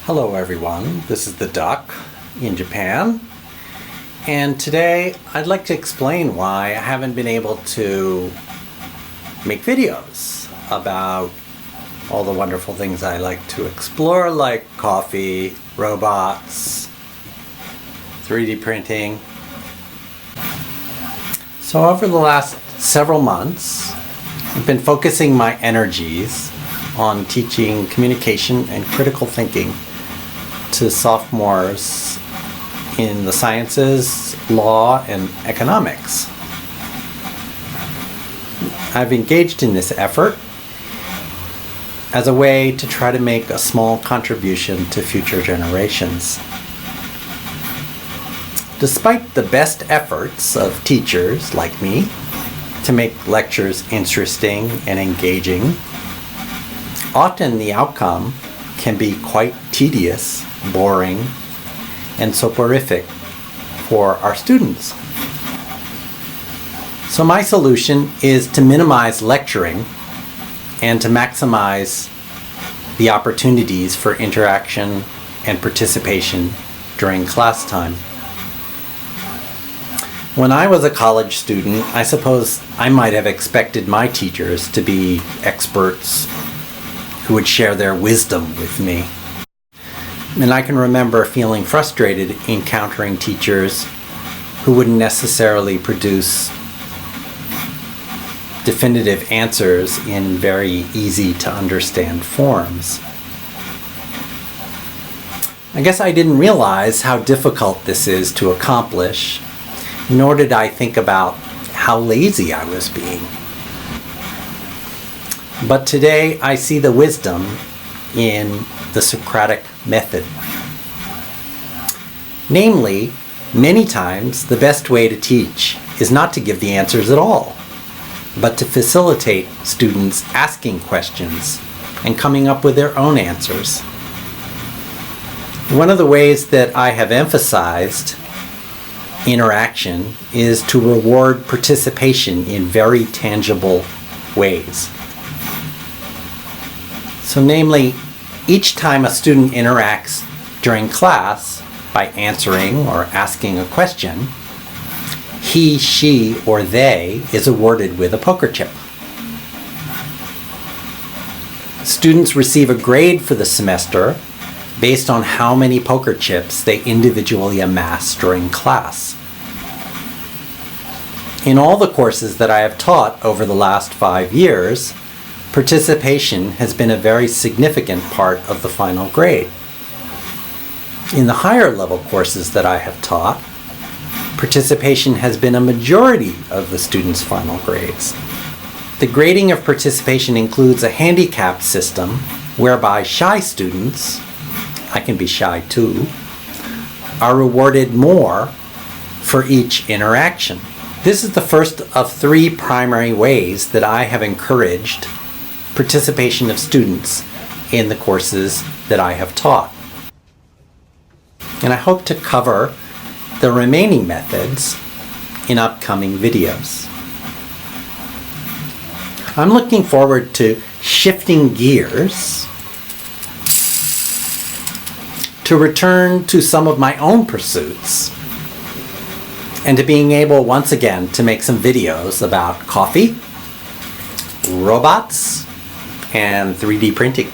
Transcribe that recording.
Hello everyone, this is the Duck in Japan, and today I'd like to explain why I haven't been able to make videos about all the wonderful things I like to explore, like coffee, robots, 3D printing. So over the last several months, I've been focusing my energies on teaching communication and critical thinking to sophomores in the sciences, law, and economics. I've engaged in this effort as a way to try to make a small contribution to future generations. Despite the best efforts of teachers like me to make lectures interesting and engaging, often the outcome can be quite tedious, boring, and soporific for our students. So my solution is to minimize lecturing and to maximize the opportunities for interaction and participation during class time. When I was a college student, I suppose I might have expected my teachers to be experts who would share their wisdom with me. And I can remember feeling frustrated encountering teachers who wouldn't necessarily produce definitive answers in very easy to understand forms. I guess I didn't realize how difficult this is to accomplish, nor did I think about how lazy I was being. But today I see the wisdom in the Socratic method. Namely, many times the best way to teach is not to give the answers at all, but to facilitate students asking questions and coming up with their own answers. One of the ways that I have emphasized interaction is to reward participation in very tangible ways. So namely, each time a student interacts during class by answering or asking a question, he, she, or they is awarded with a poker chip. Students receive a grade for the semester based on how many poker chips they individually amass during class. In all the courses that I have taught over the last 5 years, participation has been a very significant part of the final grade. In the higher level courses that I have taught, participation has been a majority of the students' final grades. The grading of participation includes a handicap system whereby shy students, I can be shy too, are rewarded more for each interaction. This is the first of 3 primary ways that I have encouraged participation of students in the courses that I have taught. And I hope to cover the remaining methods in upcoming videos. I'm looking forward to shifting gears to return to some of my own pursuits and to being able once again to make some videos about coffee, robots, and 3D printing.